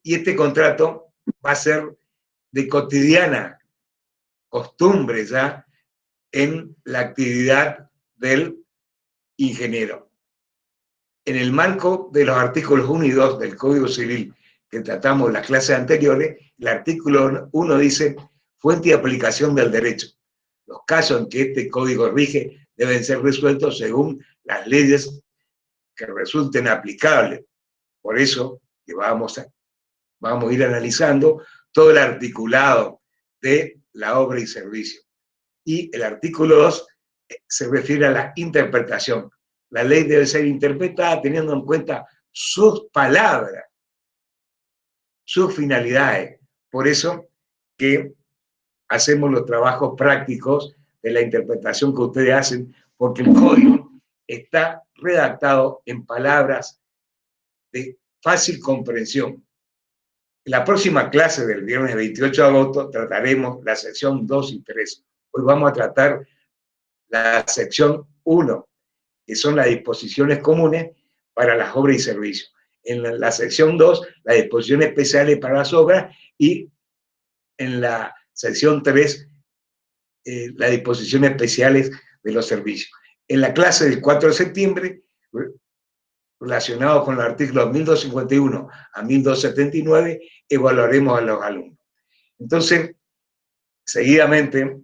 Y este contrato va a ser de cotidiana costumbre ya en la actividad del ingeniero. En el marco de los artículos 1 y 2 del Código Civil que tratamos en las clases anteriores, el artículo 1 dice fuente y aplicación del derecho. Los casos en que este código rige deben ser resueltos según las leyes que resulten aplicables. Por eso que vamos a ir analizando todo el articulado de la obra y servicio. Y el artículo 2 se refiere a la interpretación. La ley debe ser interpretada teniendo en cuenta sus palabras, sus finalidades. Por eso que hacemos los trabajos prácticos de la interpretación que ustedes hacen, porque el código está redactado en palabras de fácil comprensión. En la próxima clase del viernes 28 de agosto trataremos la sección 2 y 3. Hoy vamos a tratar la sección 1, que son las disposiciones comunes para las obras y servicios. En la sección 2, las disposiciones especiales para las obras, y en la sección 3, las disposiciones especiales de los servicios. En la clase del 4 de septiembre, relacionado con los artículos 1251 a 1279, evaluaremos a los alumnos. Entonces, seguidamente,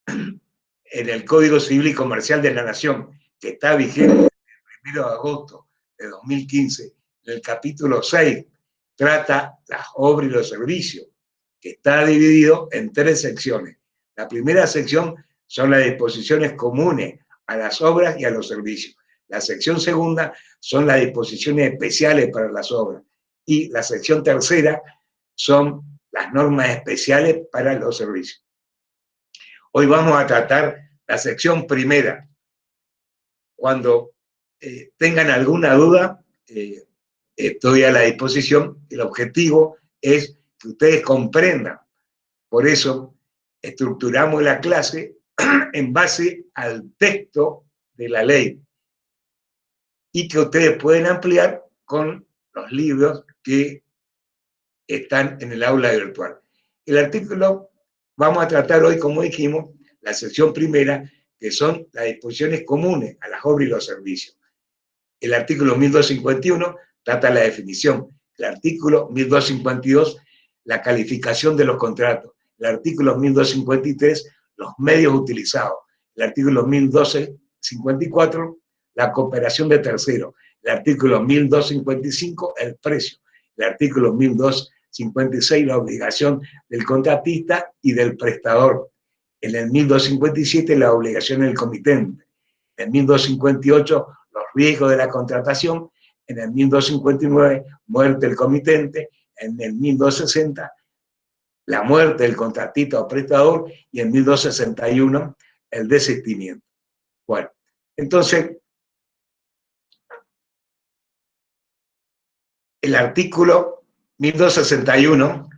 en el Código Civil y Comercial de la Nación, que está vigente desde el 1 de agosto de 2015, en el capítulo 6, trata las obras y los servicios, que está dividido en 3 secciones. La primera sección son las disposiciones comunes a las obras y a los servicios. La sección segunda son las disposiciones especiales para las obras. Y la sección tercera son las normas especiales para los servicios. Hoy vamos a tratar la sección primera. Cuando tengan alguna duda, estoy a la disposición. El objetivo es que ustedes comprendan. Por eso estructuramos la clase en base al texto de la ley y que ustedes pueden ampliar con los libros que están en el aula virtual. El artículo, vamos a tratar hoy, como dijimos, la sección primera, que son las disposiciones comunes a las obras y los servicios. El artículo 1251 trata la definición. El artículo 1252, la calificación de los contratos. El artículo 1253, los medios utilizados. El artículo 1254, la cooperación de terceros. El artículo 1255, el precio. El artículo 1256, la obligación del contratista y del prestador. En el 1257, la obligación del comitente. En el 1258, los riesgos de la contratación. En el 1259, muerte del comitente. En el 1260, la muerte del contratista o prestador, y en 1261, el desistimiento. Bueno, entonces, el artículo 1261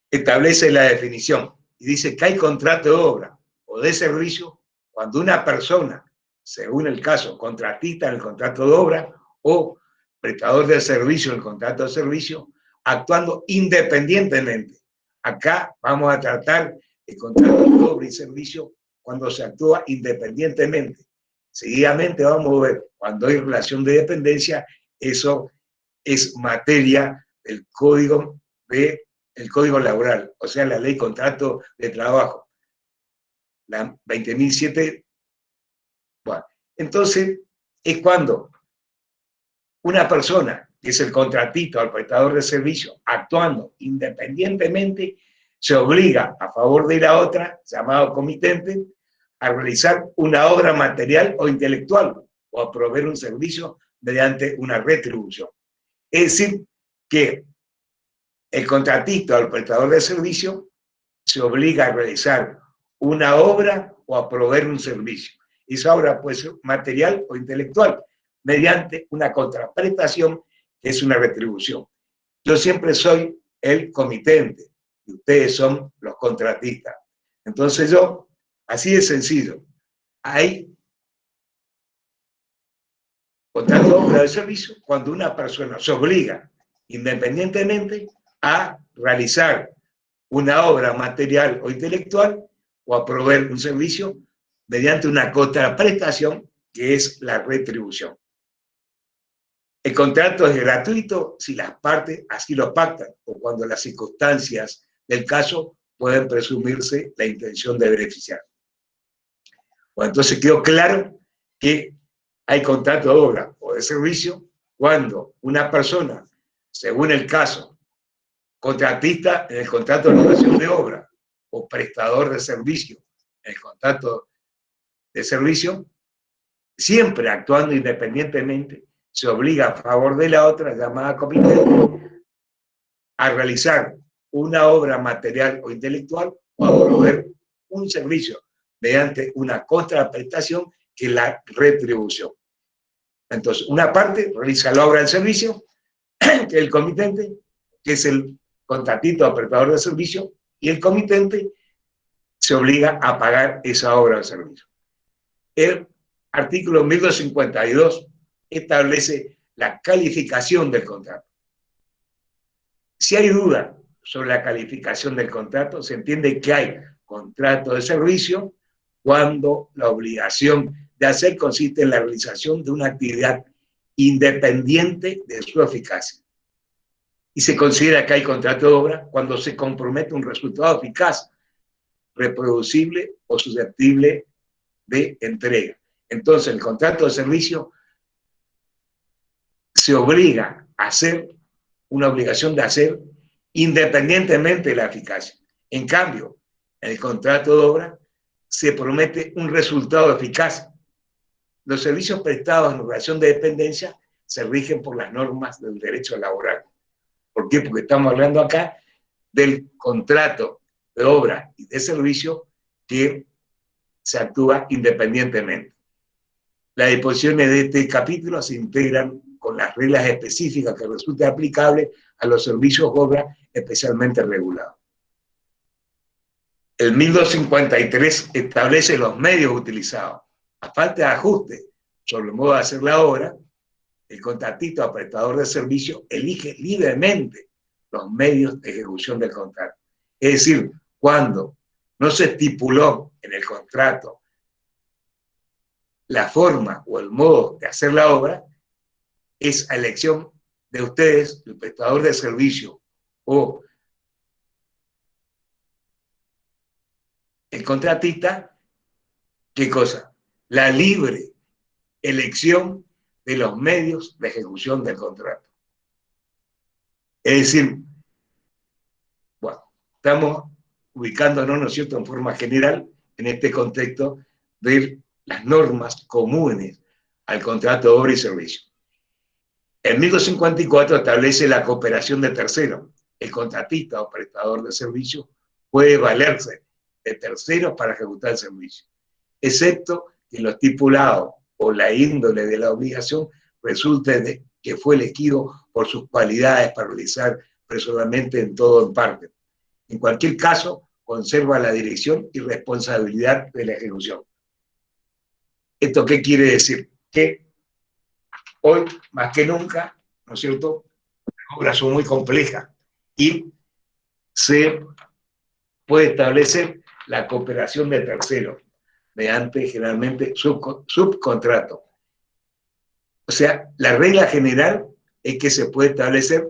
establece la definición y dice que hay contrato de obra o de servicio cuando una persona, según el caso, contratista en el contrato de obra o prestador de servicio en el contrato de servicio, actuando independientemente. Acá vamos a tratar el contrato de obra y servicio cuando se actúa independientemente. Seguidamente vamos a ver cuando hay relación de dependencia. Eso es materia del código laboral, o sea, la ley contrato de trabajo, la 20.007. Bueno, entonces es cuando una persona, que es el contratista o el prestador de servicio, actuando independientemente, se obliga a favor de la otra, llamado comitente, a realizar una obra material o intelectual o a proveer un servicio mediante una retribución. Es decir, que el contratista o el prestador de servicio se obliga a realizar una obra o a proveer un servicio. Esa obra puede ser material o intelectual, mediante una contraprestación, que es una retribución. Yo siempre soy el comitente y ustedes son los contratistas. Entonces yo, así de sencillo, hay contrato de obra de servicio cuando una persona se obliga independientemente a realizar una obra material o intelectual o a proveer un servicio mediante una contraprestación que es la retribución. El contrato es gratuito si las partes así lo pactan o cuando las circunstancias del caso pueden presumirse la intención de beneficiar. Bueno, entonces quedó claro que hay contrato de obra o de servicio cuando una persona, según el caso, contratista en el contrato de relación de obra o prestador de servicio en el contrato de servicio, siempre actuando independientemente, se obliga a favor de la otra, llamada comitente, a realizar una obra material o intelectual o a proveer un servicio mediante una contraprestación que es la retribución. Entonces, una parte realiza la obra del servicio, que es el comitente, que es el contratista o prestador de servicio, y el comitente se obliga a pagar esa obra de servicio. El artículo 1252 establece la calificación del contrato. Si hay duda sobre la calificación del contrato, se entiende que hay contrato de servicio cuando la obligación de hacer consiste en la realización de una actividad independiente de su eficacia. Y se considera que hay contrato de obra cuando se compromete un resultado eficaz, reproducible o susceptible de entrega. Entonces, el contrato de servicio se obliga a hacer una obligación de hacer independientemente de la eficacia. En cambio, en el contrato de obra se promete un resultado eficaz. Los servicios prestados en relación de dependencia se rigen por las normas del derecho laboral. ¿Por qué? Porque estamos hablando acá del contrato de obra y de servicio que se actúa independientemente. Las disposiciones de este capítulo se integran con las reglas específicas que resulten aplicables a los servicios de obra especialmente regulados. El 1253 establece los medios utilizados. A falta de ajuste sobre el modo de hacer la obra, el contratista o prestador de servicio elige libremente los medios de ejecución del contrato. Es decir, cuando no se estipuló en el contrato la forma o el modo de hacer la obra, es a elección de ustedes, el prestador de servicio o el contratista, ¿qué cosa? La libre elección de los medios de ejecución del contrato. Es decir, bueno, estamos ubicándonos, ¿no es cierto?, en forma general en este contexto de las normas comunes al contrato de obra y servicio. El 1254 establece la cooperación de terceros. El contratista o prestador de servicio puede valerse de terceros para ejecutar el servicio, excepto que lo estipulado o la índole de la obligación resulte de que fue elegido por sus cualidades para realizar personalmente en todo o en parte. En cualquier caso, conserva la dirección y responsabilidad de la ejecución. ¿Esto qué quiere decir? Que hoy, más que nunca, ¿no es cierto?, las obras son muy complejas y se puede establecer la cooperación de terceros mediante generalmente subcontrato. O sea, la regla general es que se puede establecer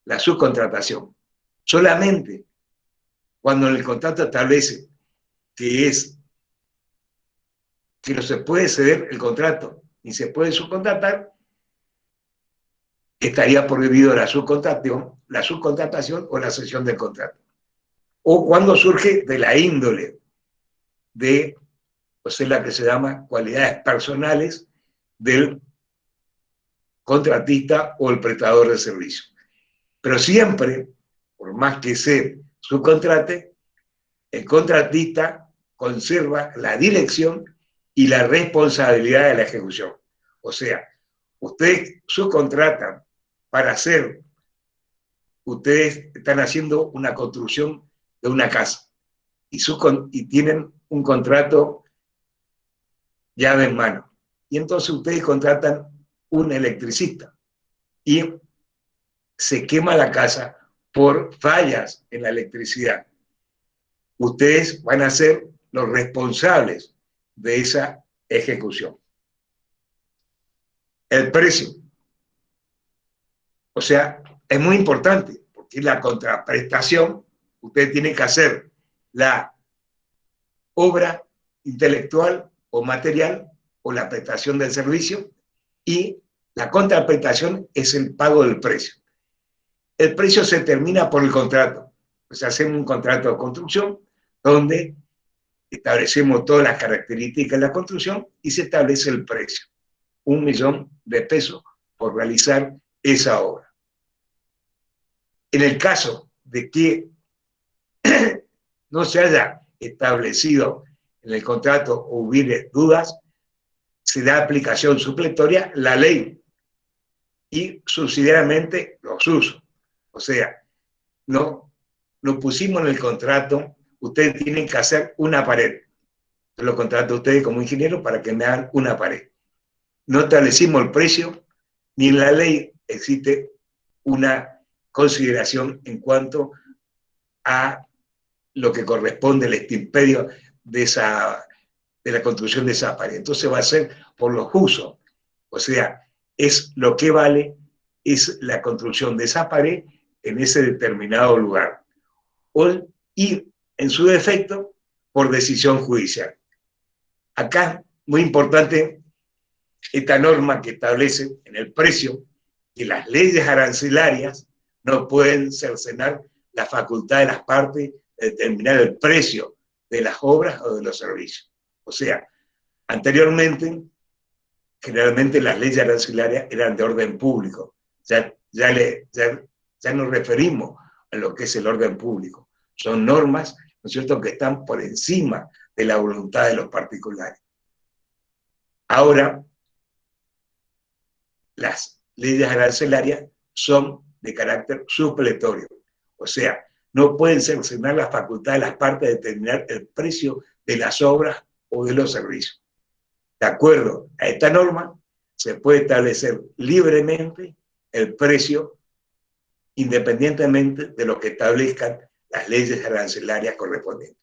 la subcontratación. Solamente cuando el contrato establece que no se puede ceder el contrato ni se puede subcontratar, estaría prohibido la subcontratación o la cesión del contrato. O cuando surge de la índole de, o sea, la que se llama cualidades personales del contratista o el prestador de servicio. Pero siempre, por más que se subcontrate, el contratista conserva la dirección y la responsabilidad de la ejecución. O sea, ustedes subcontratan para hacer, ustedes están haciendo una construcción de una casa y tienen un contrato llave en mano. Y entonces ustedes contratan un electricista y se quema la casa por fallas en la electricidad. Ustedes van a ser los responsables de esa ejecución. El precio. O sea, es muy importante, porque la contraprestación, usted tiene que hacer la obra intelectual o material o la prestación del servicio, y la contraprestación es el pago del precio. El precio se termina por el contrato. Pues hacemos un contrato de construcción donde establecemos todas las características de la construcción y se establece el precio. 1.000.000 de pesos por realizar esa obra. En el caso de que no se haya establecido en el contrato o hubiere dudas, se da aplicación supletoria la ley y subsidiariamente los usos. O sea, no pusimos en el contrato, ustedes tienen que hacer una pared. Yo lo contrato a ustedes como ingeniero para que me hagan una pared. No establecimos el precio, ni en la ley existe una consideración en cuanto a lo que corresponde al extimperio de la construcción de esa pared. Entonces va a ser por los usos. O sea, es lo que vale, es la construcción de esa pared en ese determinado lugar. Y en su defecto, por decisión judicial. Acá, muy importante, esta norma que establece en el precio que las leyes arancelarias no pueden cercenar la facultad de las partes de determinar el precio de las obras o de los servicios. O sea, anteriormente, generalmente las leyes arancelarias eran de orden público. Ya nos referimos a lo que es el orden público. Son normas, ¿no es cierto?, que están por encima de la voluntad de los particulares. Ahora, las leyes arancelarias son de carácter supletorio. O sea, no pueden cercenar la facultad de las partes de determinar el precio de las obras o de los servicios. De acuerdo a esta norma, se puede establecer libremente el precio independientemente de lo que establezcan las leyes arancelarias correspondientes.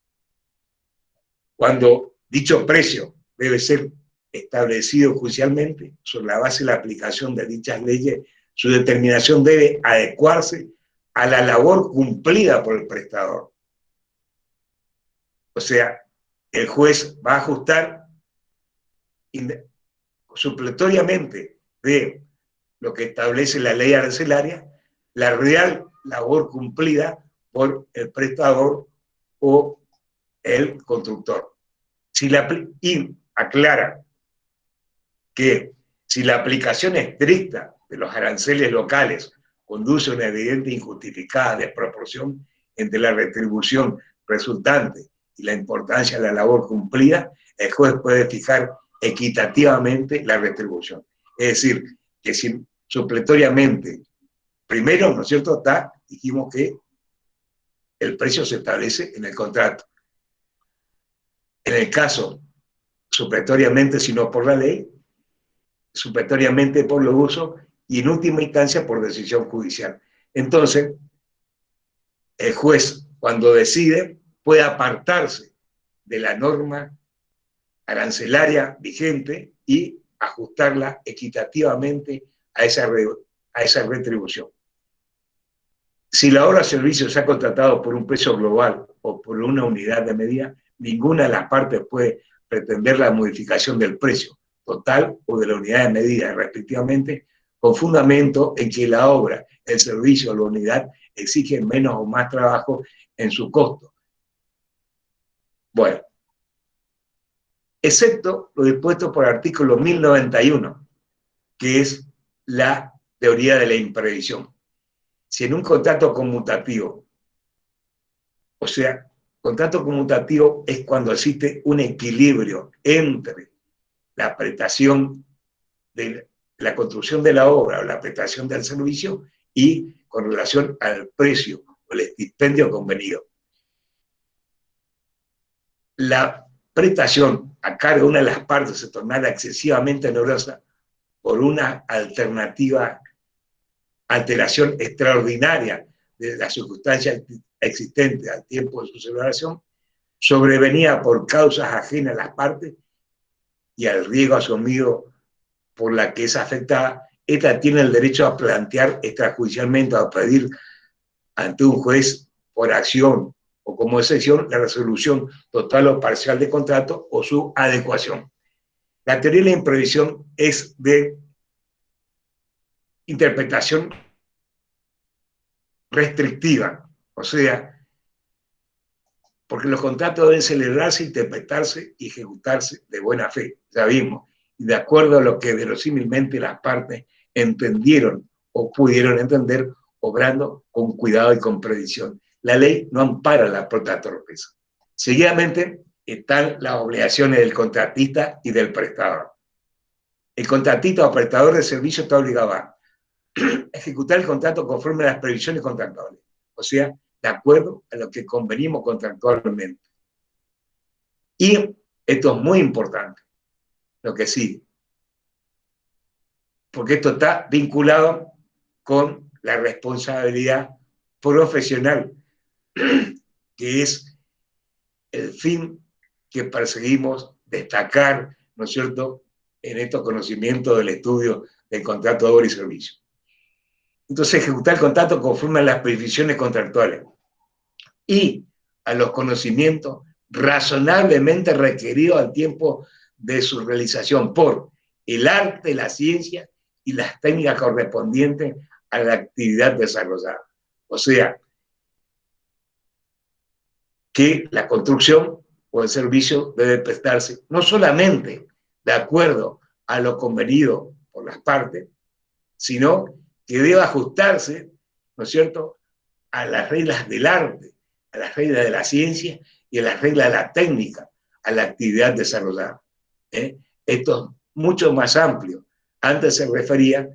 Cuando dicho precio debe ser establecido judicialmente sobre la base de la aplicación de dichas leyes, su determinación debe adecuarse a la labor cumplida por el prestador. O sea, el juez va a ajustar supletoriamente de lo que establece la ley arancelaria la real labor cumplida por el prestador o el constructor. Y aclara que si la aplicación estricta de los aranceles locales conduce a una evidente e injustificada desproporción entre la retribución resultante y la importancia de la labor cumplida, el juez puede fijar equitativamente la retribución. Es decir, que si supletoriamente, primero, ¿no es cierto?, dijimos que el precio se establece en el contrato. En el caso, supletoriamente, si no por la ley, supletoriamente por los usos y en última instancia por decisión judicial. Entonces, el juez, cuando decide, puede apartarse de la norma arancelaria vigente y ajustarla equitativamente a esa retribución. Si la obra o servicio se ha contratado por un precio global o por una unidad de medida, ninguna de las partes puede pretender la modificación del precio total o de la unidad de medida, respectivamente, con fundamento en que la obra, el servicio o la unidad exigen menos o más trabajo en su costo. Bueno, excepto lo dispuesto por el artículo 1091, que es la teoría de la imprevisión. Si en un contrato conmutativo, o sea, contrato conmutativo es cuando existe un equilibrio entre la prestación de la construcción de la obra o la prestación del servicio y con relación al precio o el expendio convenido. La prestación a cargo de una de las partes se tornara excesivamente onerosa por una alternativa alteración extraordinaria de las circunstancias existentes al tiempo de su celebración, sobrevenía por causas ajenas a las partes y al riesgo asumido por la que es afectada, esta tiene el derecho a plantear extrajudicialmente, a pedir ante un juez por acción o como excepción la resolución total o parcial de contrato o su adecuación. La teoría de la imprevisión es de interpretación restrictiva, o sea, porque los contratos deben celebrarse, interpretarse y ejecutarse de buena fe, ya vimos, y de acuerdo a lo que verosímilmente las partes entendieron o pudieron entender, obrando con cuidado y con previsión. La ley no ampara la torpeza. Seguidamente están las obligaciones del contratista y del prestador. El contratista o prestador de servicio está obligado a ejecutar el contrato conforme a las previsiones contractuales, o sea, de acuerdo a lo que convenimos contractualmente. Y esto es muy importante, lo que sigue, porque esto está vinculado con la responsabilidad profesional, que es el fin que perseguimos destacar, ¿no es cierto?, en estos conocimientos del estudio del contrato de obra y servicio. Entonces, ejecutar el contrato conforme a las previsiones contractuales y a los conocimientos razonablemente requeridos al tiempo de su realización por el arte, la ciencia y las técnicas correspondientes a la actividad desarrollada. O sea, que la construcción o el servicio debe prestarse no solamente de acuerdo a lo convenido por las partes, sino que debe ajustarse, ¿no es cierto?, a las reglas del arte, a las reglas de la ciencia y a las reglas de la técnica, a la actividad desarrollada. Esto es mucho más amplio. Antes se refería,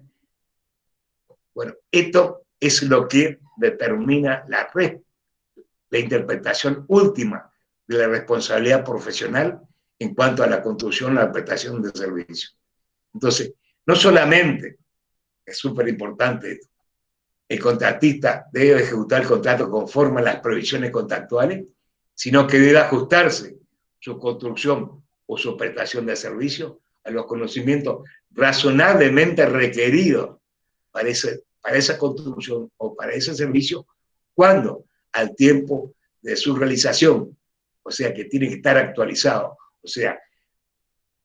bueno, esto es lo que determina la interpretación última de la responsabilidad profesional en cuanto a la construcción, la prestación de servicios. Entonces, no solamente, es súper importante esto, el contratista debe ejecutar el contrato conforme a las previsiones contractuales, sino que debe ajustarse su construcción o su prestación de servicio a los conocimientos razonablemente requeridos para esa construcción o para ese servicio, cuando al tiempo de su realización, o sea que tiene que estar actualizado. O sea,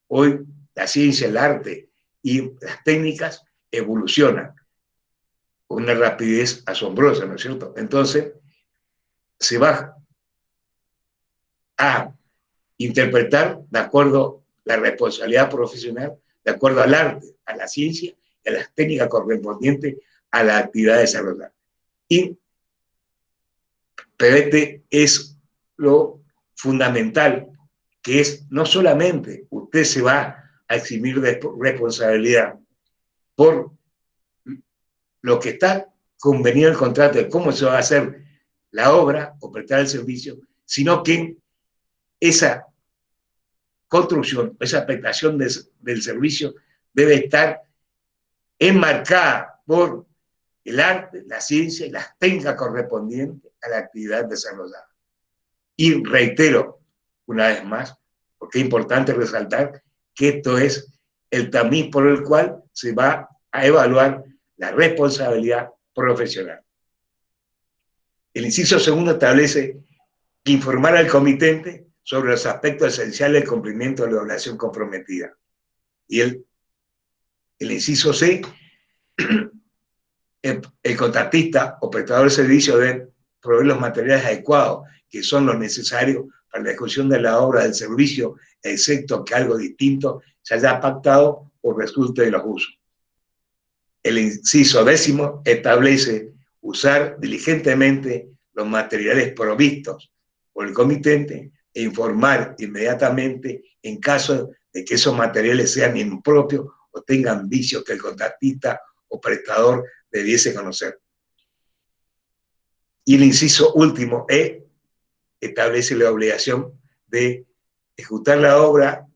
hoy la ciencia, el arte y las técnicas evolucionan con una rapidez asombrosa, ¿no es cierto? Entonces, se va a interpretar de acuerdo a la responsabilidad profesional, de acuerdo al arte, a la ciencia y a las técnicas correspondientes a la actividad desarrollada. Pero este es lo fundamental, que es no solamente usted se va a eximir de responsabilidad por lo que está convenido en el contrato de cómo se va a hacer la obra o prestar el servicio, sino que esa construcción, esa prestación del servicio debe estar enmarcada por el arte, la ciencia y las técnicas correspondientes a la actividad desarrollada. Y reitero una vez más, porque es importante resaltar que esto es el tamiz por el cual se va a evaluar la responsabilidad profesional. El inciso segundo establece informar al comitente sobre los aspectos esenciales del cumplimiento de la obligación comprometida. Y el inciso C, el contratista o prestador de servicio debe proveer los materiales adecuados, que son los necesarios para la ejecución de la obra del servicio, excepto que algo distinto se haya pactado o resulte de los usos. El inciso 10 establece usar diligentemente los materiales provistos por el comitente e informar inmediatamente en caso de que esos materiales sean impropios o tengan vicios que el contratista o prestador debiese conocer. Y el inciso último establece la obligación de ejecutar la obra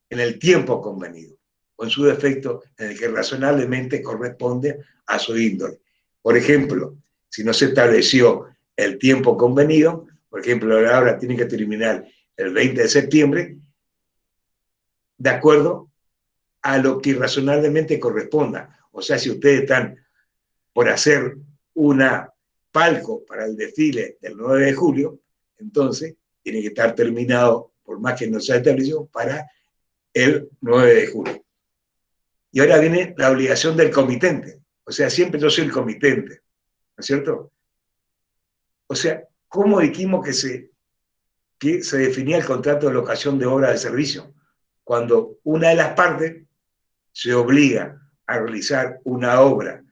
en el tiempo convenido, o en su defecto en el que razonablemente corresponde a su índole. Por ejemplo, si no se estableció el tiempo convenido, por ejemplo, la obra tiene que terminar el 20 de septiembre, de acuerdo a lo que razonablemente corresponda. O sea, si ustedes están por hacer una palco para el desfile del 9 de julio, entonces tiene que estar terminado, por más que no se haya establecido, para el 9 de julio. Y ahora viene la obligación del comitente. O sea, siempre yo soy el comitente, ¿no es cierto? O sea, ¿cómo dijimos que se definía el contrato de locación de obra de servicio? Cuando una de las partes se obliga a realizar una obra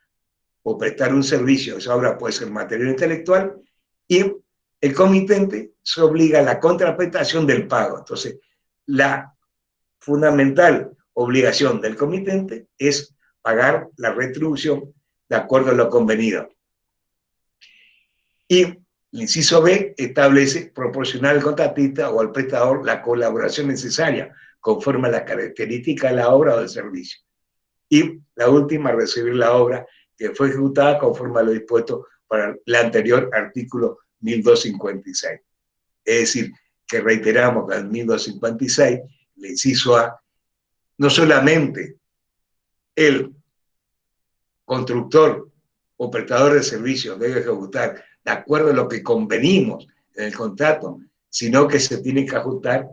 o prestar un servicio, esa obra puede ser material intelectual, y el comitente se obliga a la contraprestación del pago. Entonces, la fundamental obligación del comitente es pagar la retribución de acuerdo a lo convenido. Y el inciso B establece proporcionar al contratista o al prestador la colaboración necesaria conforme a las características de la obra o del servicio. Y la última, recibir la obra que fue ejecutada conforme a lo dispuesto para el anterior artículo 1256. Es decir, que reiteramos que en 1256, el inciso A, no solamente el constructor o prestador de servicios debe ejecutar de acuerdo a lo que convenimos en el contrato, sino que se tiene que ajustar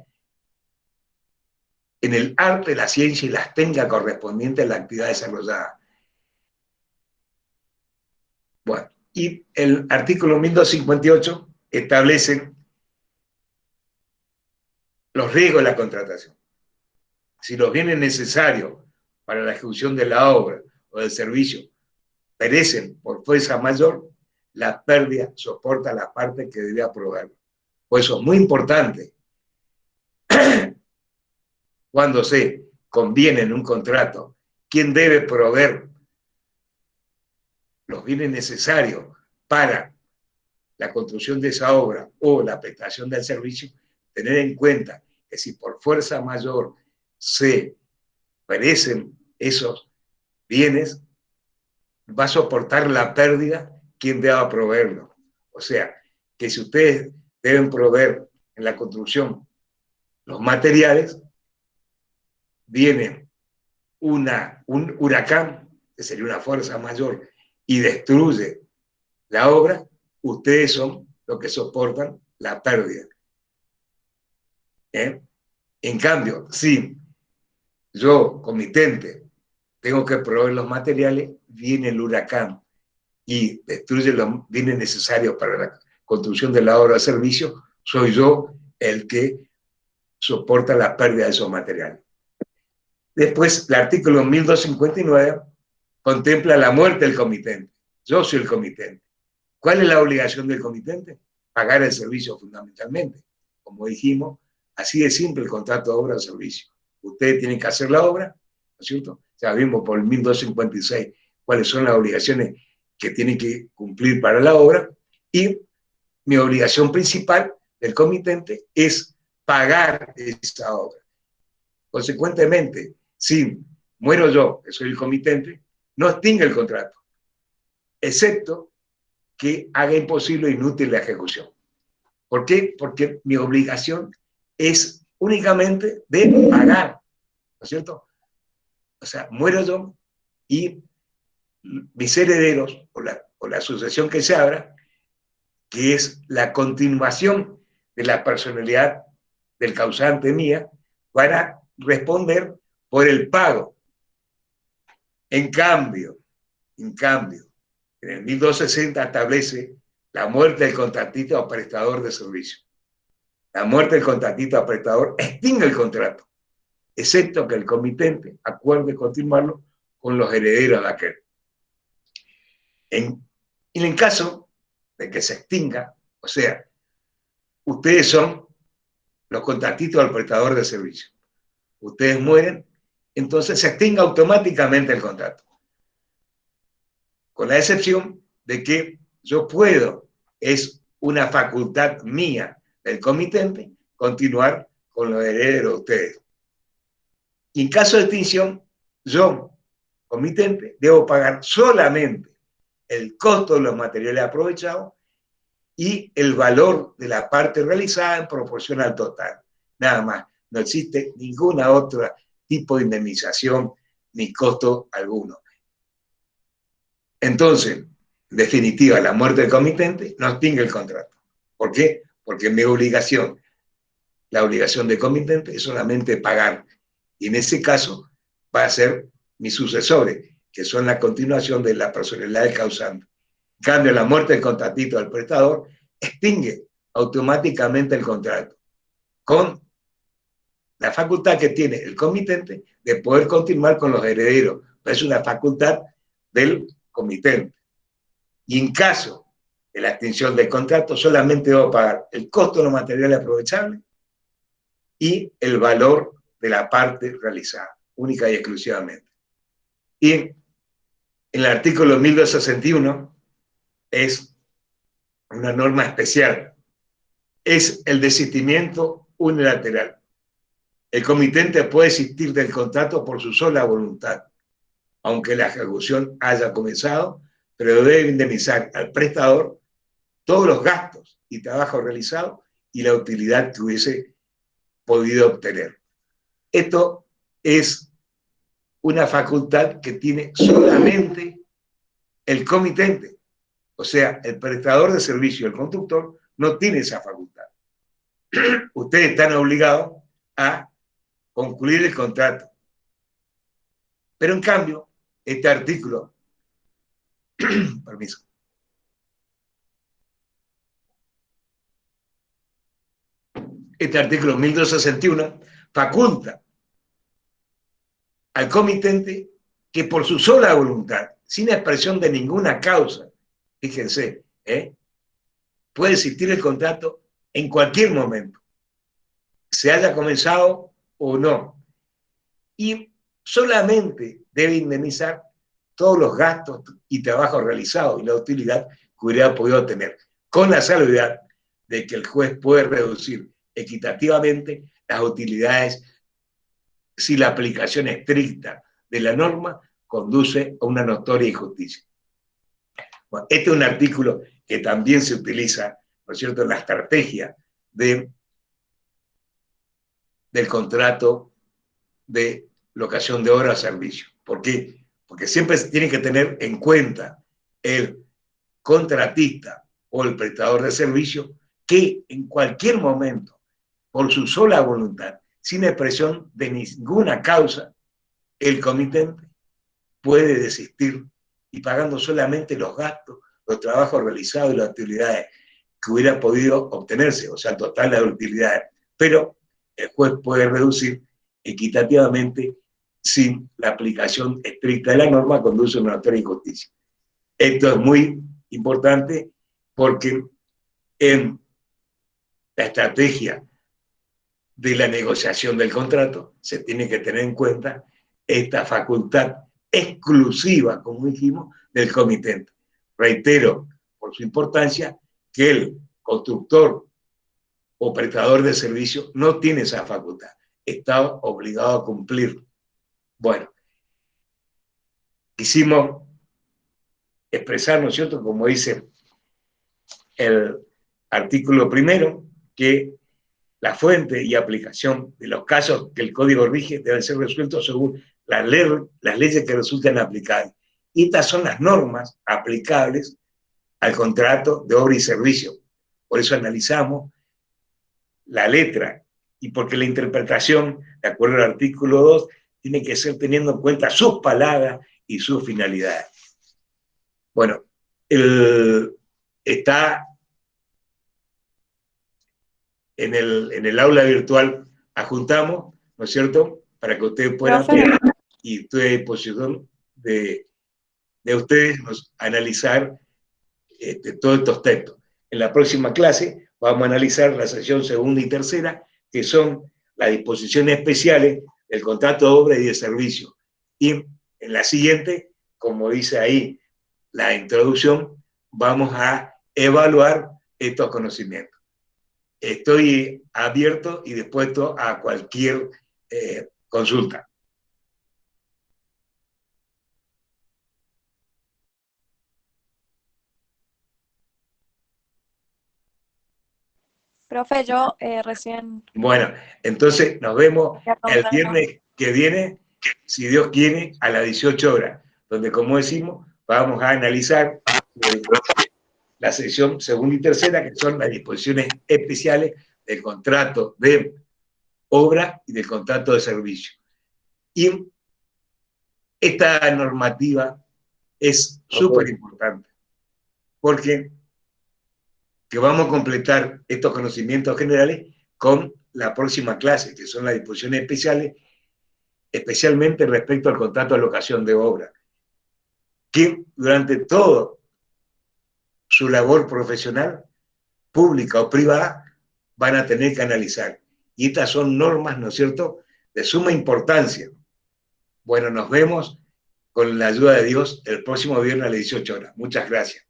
en el arte, la ciencia y las técnicas correspondientes a la actividad desarrollada. Bueno, y el artículo 1258 establece los riesgos de la contratación. Si los bienes necesarios para la ejecución de la obra o del servicio perecen por fuerza mayor, la pérdida soporta la parte que debe proveerlo. Por eso es muy importante cuando se conviene en un contrato quién debe proveer los bienes necesarios para la construcción de esa obra o la prestación del servicio, tener en cuenta que si por fuerza mayor se perecen esos bienes, va a soportar la pérdida quien deba proveerlo. O sea, que si ustedes deben proveer en la construcción los materiales, viene un huracán, que sería una fuerza mayor, y destruye la obra, ustedes son los que soportan la pérdida. En cambio, si yo, comitente, tengo que proveer los materiales, viene el huracán y destruye los bienes necesarios para la construcción de la obra de servicio, soy yo el que soporta la pérdida de esos materiales. Después, el artículo 1259 contempla la muerte del comitente. Yo soy el comitente. ¿Cuál es la obligación del comitente? Pagar el servicio fundamentalmente. Como dijimos, así de simple el contrato de obra o servicio. Ustedes tienen que hacer la obra, ¿no es cierto? Ya vimos por el 1256 cuáles son las obligaciones que tienen que cumplir para la obra, y mi obligación principal del comitente es pagar esa obra. Consecuentemente, si muero yo, que soy el comitente, no extingue el contrato, excepto que haga imposible o inútil la ejecución. ¿Por qué? Porque mi obligación es únicamente de pagar, ¿no es cierto? O sea, muero yo y mis herederos o la sucesión que se abra, que es la continuación de la personalidad del causante mía, van a responder por el pago. En cambio, en el 1260 establece la muerte del contratista o prestador de servicio. La muerte del contratista o prestador extingue el contrato, excepto que el comitente acuerde continuarlo con los herederos de aquel. En el caso de que se extinga, o sea, ustedes son los contratistas o el prestador de servicio, ustedes mueren, entonces se extingue automáticamente el contrato, con la excepción de que yo puedo, es una facultad mía del comitente, continuar con los herederos de ustedes. Y en caso de extinción, yo, comitente, debo pagar solamente el costo de los materiales aprovechados y el valor de la parte realizada en proporción al total. Nada más. No existe ninguna otra tipo de indemnización ni costo alguno. Entonces, en definitiva, la muerte del comitente no extingue el contrato. ¿Por qué? Porque mi obligación, la obligación del comitente es solamente pagar. Y en ese caso va a ser mis sucesores, que son la continuación de la personalidad del causante. En cambio, la muerte del contratista del prestador extingue automáticamente el contrato, con la facultad que tiene el comitente de poder continuar con los herederos. Es una facultad del comitente. Y en caso de la extinción del contrato, solamente debo pagar el costo de los materiales aprovechables y el valor de la parte realizada, única y exclusivamente. Y en el artículo 1261 es una norma especial, es el desistimiento unilateral. El comitente puede desistir del contrato por su sola voluntad, aunque la ejecución haya comenzado, pero debe indemnizar al prestador todos los gastos y trabajos realizados y la utilidad que hubiese podido obtener. Esto es una facultad que tiene solamente el comitente. O sea, el prestador de servicio, el constructor, no tiene esa facultad. Ustedes están obligados a concluir el contrato. Pero en cambio, este artículo, permiso, este artículo 1261 faculta al comitente que por su sola voluntad, sin expresión de ninguna causa, fíjense, puede existir el contrato en cualquier momento, se haya comenzado o no, y solamente debe indemnizar todos los gastos y trabajos realizados y la utilidad que hubiera podido tener, con la salvedad de que el juez puede reducir equitativamente las utilidades si la aplicación estricta de la norma conduce a una notoria injusticia. Bueno, este es un artículo que también se utiliza, ¿no es cierto?, en la estrategia del contrato de locación de obra o servicio. ¿Por qué? Porque siempre se tiene que tener en cuenta el contratista o el prestador de servicio que en cualquier momento, por su sola voluntad, sin expresión de ninguna causa, el comitente puede desistir y pagando solamente los gastos, los trabajos realizados y las utilidades que hubiera podido obtenerse, o sea, total de utilidades. Pero el juez puede reducir equitativamente sin la aplicación estricta de la norma, conduce a una notoria injusticia. Esto es muy importante porque en la estrategia de la negociación del contrato se tiene que tener en cuenta esta facultad exclusiva, como dijimos, del comitente. Reitero, por su importancia, que el constructor o prestador de servicio no tiene esa facultad, está obligado a cumplir. Bueno, quisimos expresar, ¿no es cierto?, como dice el artículo primero, que la fuente y aplicación de los casos que el código rige deben ser resueltos según las leyes que resulten aplicables. Y estas son las normas aplicables al contrato de obra y servicio. Por eso analizamos la letra y porque la interpretación, de acuerdo al artículo 2, tiene que ser teniendo en cuenta sus palabras y sus finalidades. Bueno, está en el aula virtual, adjuntamos, ¿no es cierto?, para que ustedes puedan ver y estoy a disposición de ustedes analizar todos estos textos. En la próxima clase vamos a analizar la sección segunda y tercera, que son las disposiciones especiales del contrato de obra y de servicio. Y en la siguiente, como dice ahí la introducción, vamos a evaluar estos conocimientos. Estoy abierto y dispuesto a cualquier consulta. Profe, yo recién Bueno, entonces nos vemos quería el preguntar algo. viernes que viene, si Dios quiere, a las 18 horas, donde, como decimos, vamos a analizar la sección segunda y tercera, que son las disposiciones especiales del contrato de obra y del contrato de servicio. Y esta normativa es súper importante, porque que vamos a completar estos conocimientos generales con la próxima clase, que son las disposiciones especiales, especialmente respecto al contrato de locación de obra, que durante toda su labor profesional, pública o privada, van a tener que analizar. Y estas son normas, ¿no es cierto?, de suma importancia. Bueno, nos vemos con la ayuda de Dios el próximo viernes a las 18 horas. Muchas gracias.